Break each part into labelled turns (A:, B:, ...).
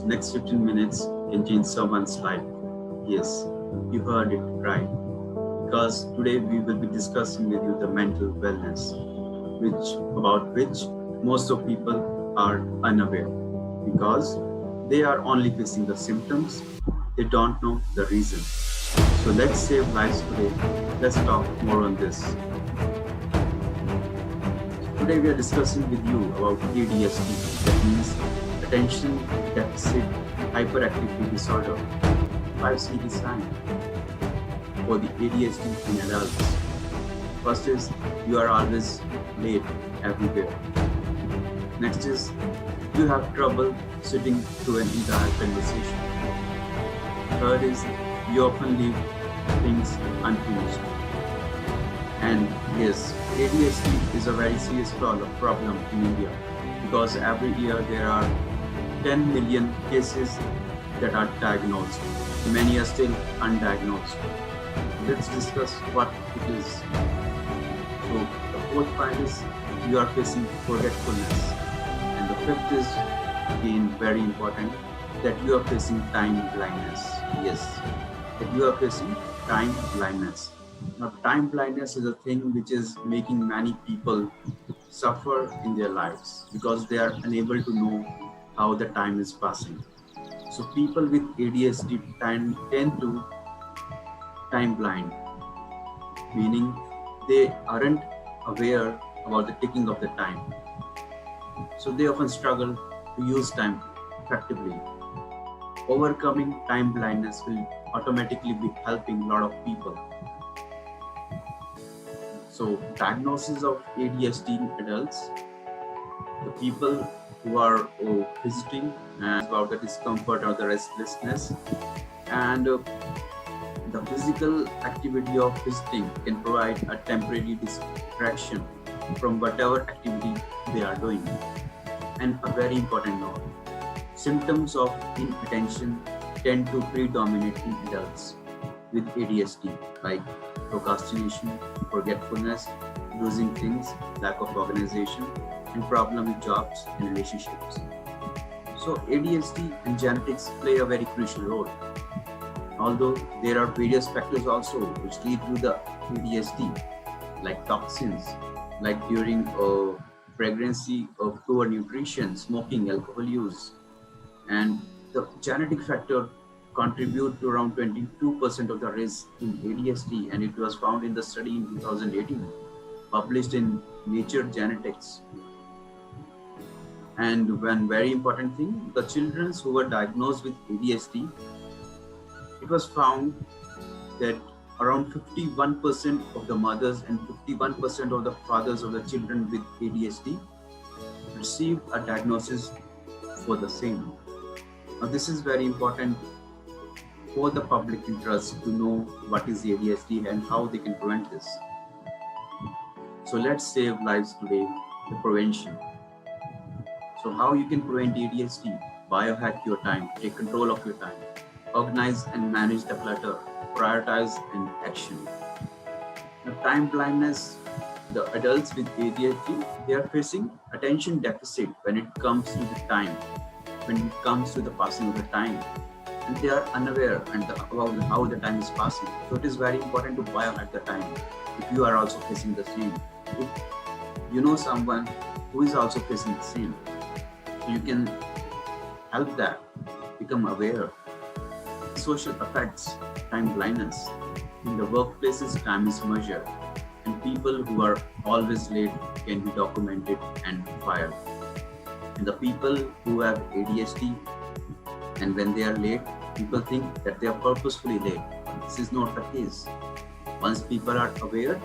A: next 15 minutes can change someone's life. Yes, you heard it right. Because today we will be discussing with you the mental wellness, about which most of people are unaware because they are only facing the symptoms. They don't know the reason. So let's save lives today. Let's talk more on this. Today we are discussing with you about ADHD, that means Attention Deficit Hyperactivity Disorder, 5 CT signs for the ADHD in adults. First is you are always late everywhere. Next is you have trouble sitting through an entire conversation. Third is you often leave things unfinished. And yes, ADHD is a very serious problem in India because every year there are 10 million cases that are diagnosed. Many are still undiagnosed. Let's discuss what it is. So the fourth point is you are facing forgetfulness. And the fifth is, again, very important, that you are facing time blindness. Yes, that you are facing time blindness. Now, time blindness is a thing which is making many people suffer in their lives because they are unable to know how the time is passing. So people with ADHD tend to time blind, meaning they aren't aware about the ticking of the time. So they often struggle to use time effectively. Overcoming time blindness will automatically be helping a lot of people. So diagnosis of ADHD in adults, the people who are visiting and about the discomfort or the restlessness, and the physical activity of visiting can provide a temporary distraction from whatever activity they are doing. And a very important note, symptoms of inattention tend to predominate in adults with ADHD, like procrastination, forgetfulness, losing things, lack of organization, and problem with jobs and relationships. So ADHD and genetics play a very crucial role. Although there are various factors also which lead to the ADHD, like toxins, like during pregnancy, poor nutrition, smoking, alcohol use, and the genetic factor contribute to around 22% of the risk in ADHD, and it was found in the study in 2018, published in Nature Genetics. And one very important thing, the children who were diagnosed with ADHD, it was found that around 51% of the mothers and 51% of the fathers of the children with ADHD received a diagnosis for the same. Now this is very important for the public interest to know what is ADHD and how they can prevent this. So let's save lives today, the prevention. So how you can prevent ADHD? Biohack your time, take control of your time, organize and manage the clutter, prioritize and action. Now, time blindness, the adults with ADHD, they are facing attention deficit when it comes to the time, when it comes to the passing of the time. And they are unaware about how the time is passing. So it is very important to biohack the time if you are also facing the same. If you know someone who is also facing the same, you can help that, become aware. Social effects, time blindness. In the workplaces, time is measured, and people who are always late can be documented and fired. And the people who have ADHD, and when they are late, people think that they are purposefully late. This is not the case. Once people are aware,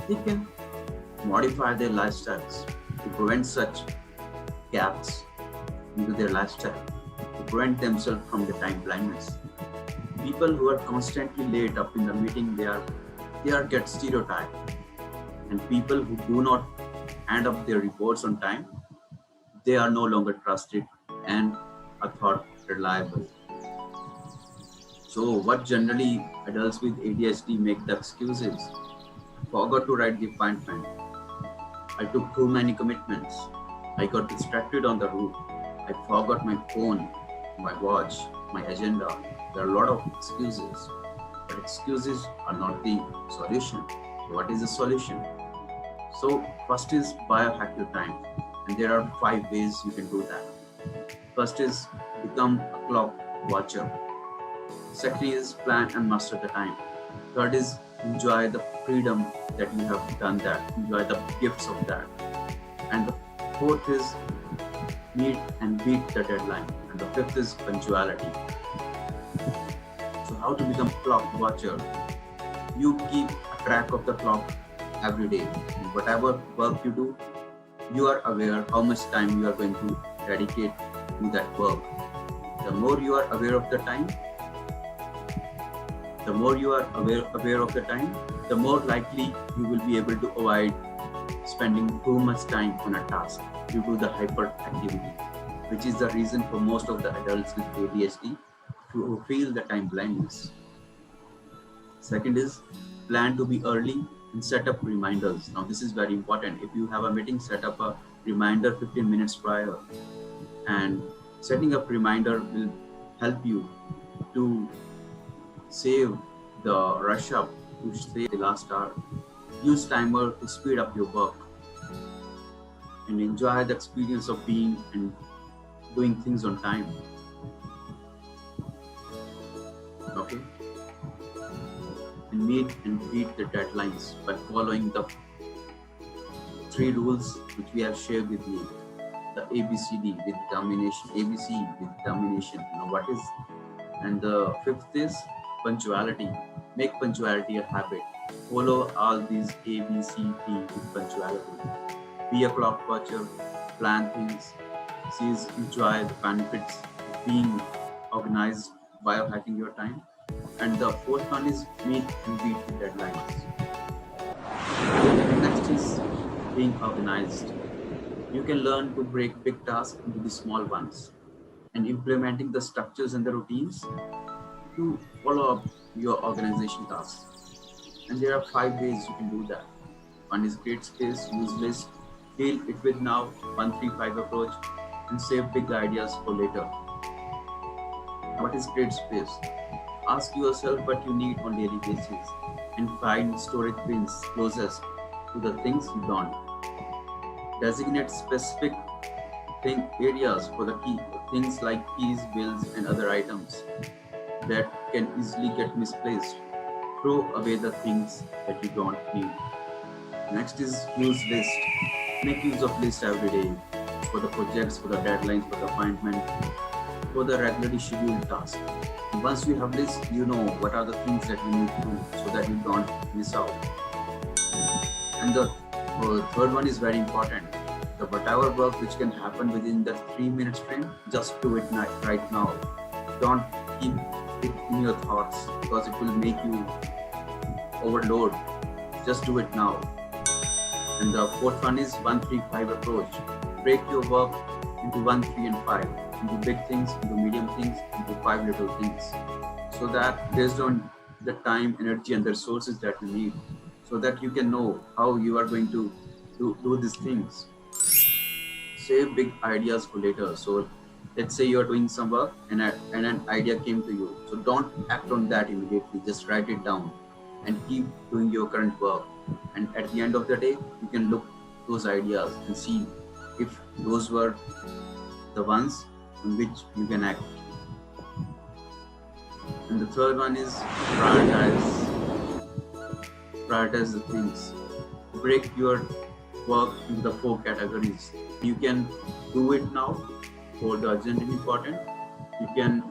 A: they can modify their lifestyles to prevent such gaps into their lifestyle, to prevent themselves from the time blindness. People who are constantly late up in the meeting, they are get stereotyped. And people who do not hand up their reports on time, they are no longer trusted and are thought reliable. So what generally adults with ADHD make the excuses? Forgot to write the appointment. I took too many commitments. I got distracted on the route. I forgot my phone. my watch, my agenda. There are a lot of excuses, but excuses are not the solution. So what is the solution? So first is biohack your time, and there are 5 ways you can do that. First is become a clock watcher. Second is plan and master the time. Third is enjoy the freedom that you have done that, enjoy the gifts of that. And the fourth is meet and beat the deadline. And the fifth is punctuality. So how to become clock watcher? You keep a track of the clock every day. And whatever work you do, you are aware how much time you are going to dedicate to that work. The more you are aware of the time, the more you are aware of the time, the more likely you will be able to avoid spending too much time on a task due to the hyperactivity, which is the reason for most of the adults with ADHD who feel the time blindness. Second is plan to be early and set up reminders. Now this is very important. If you have a meeting, set up a reminder 15 minutes prior, and setting up reminder will help you to save the rush up to save the last hour. Use timer to speed up your work and enjoy the experience of being and doing things on time. Okay? And meet and beat the deadlines by following the 3 rules which we have shared with you. The ABCD with determination, ABC with determination. What is? And the fifth is punctuality. Make punctuality a habit. Follow all these A, B, C, D with punctuality. Be a clock watcher, plan things, enjoy the benefits of being organized, biohacking your time. And the fourth one is meet and beat the deadlines. Next is being organized. You can learn to break big tasks into the small ones and implementing the structures and the routines to follow up your organization tasks. And there are 5 ways you can do that. One is create space, use list, deal it with now, 1-3-5 approach, and save big ideas for later. What is create space? Ask yourself what you need on daily basis and find storage bins closest to the things you don't. Designate specific areas for the key things like keys, bills, and other items that can easily get misplaced. Throw away the things that you don't need. Next is use list. Make use of list every day for the projects, for the deadlines, for the appointment, for the regularly scheduled tasks. Once you have list, you know what are the things that you need to do so that you don't miss out. And the third one is very important. The whatever work which can happen within the 3 minutes frame, just do it right now. Don't keep it in your thoughts because it will make you overload. Just do it now. And the fourth one is 1-3-5 approach. Break your work into 1, 3, and 5, into big things, into medium things, into 5 little things, so that based on the time, energy, and the resources that you need, so that you can know how you are going to do these things. Save big ideas for later. So let's say you're doing some work and an idea came to you. So don't act on that immediately. Just write it down and keep doing your current work. And at the end of the day, you can look those ideas and see if those were the ones on which you can act. And the third one is prioritize the things. Break your work into the 4 categories. You can do it now for the urgent and important. You can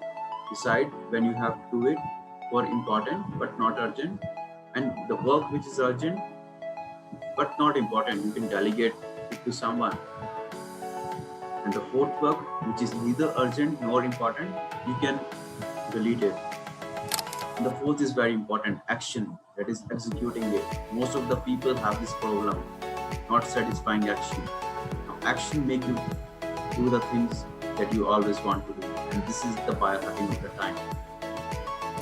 A: decide when you have to do it for important but not urgent. And the work which is urgent but not important, you can delegate it to someone. And the fourth work, which is neither urgent nor important, you can delete it. And the fourth is very important, action, that is executing it. Most of the people have this problem, not satisfying action. Now, action make you do the things that you always want to do. And this is the biohacking of the time.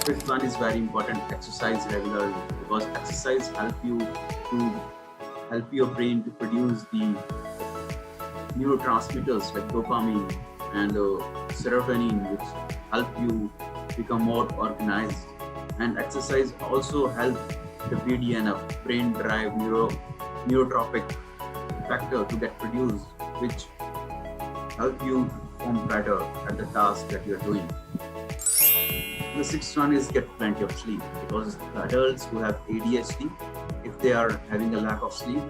A: Fifth one is very important, exercise regularly, because exercise help your brain to produce the neurotransmitters like dopamine and serotonin, which help you become more organized. And exercise also help the BDNF, brain derived neurotropic factor, to get produced, which help you perform better at the task that you're doing. The sixth one is get plenty of sleep, because the adults who have ADHD, if they are having a lack of sleep,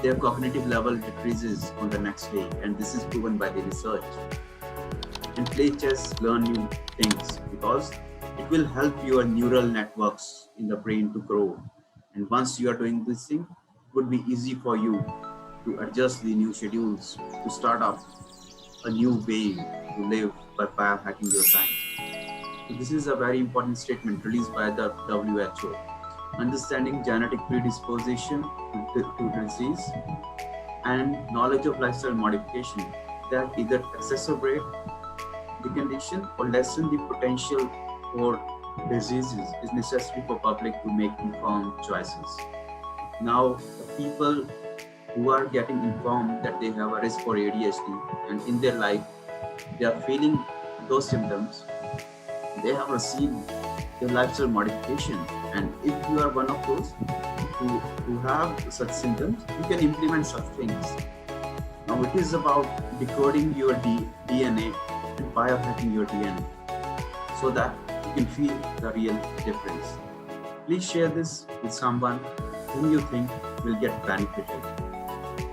A: their cognitive level decreases on the next day, and this is proven by the research. And play chess, learn new things, because it will help your neural networks in the brain to grow. And once you are doing this thing, it would be easy for you to adjust the new schedules, to start up a new way to live by biohacking your time. So this is a very important statement released by the WHO. Understanding genetic predisposition to disease and knowledge of lifestyle modification that either exacerbate the condition or lessen the potential for diseases is necessary for public to make informed choices. Now, the people who are getting informed that they have a risk for ADHD and in their life they are feeling those symptoms, they have received the lifestyle modification. And if you are one of those who have such symptoms, you can implement such things. Now it is about decoding your DNA and biohacking your DNA so that you can feel the real difference. Please share this with someone whom you think will get benefited.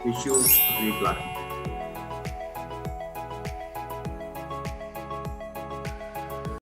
A: Wish you a great luck.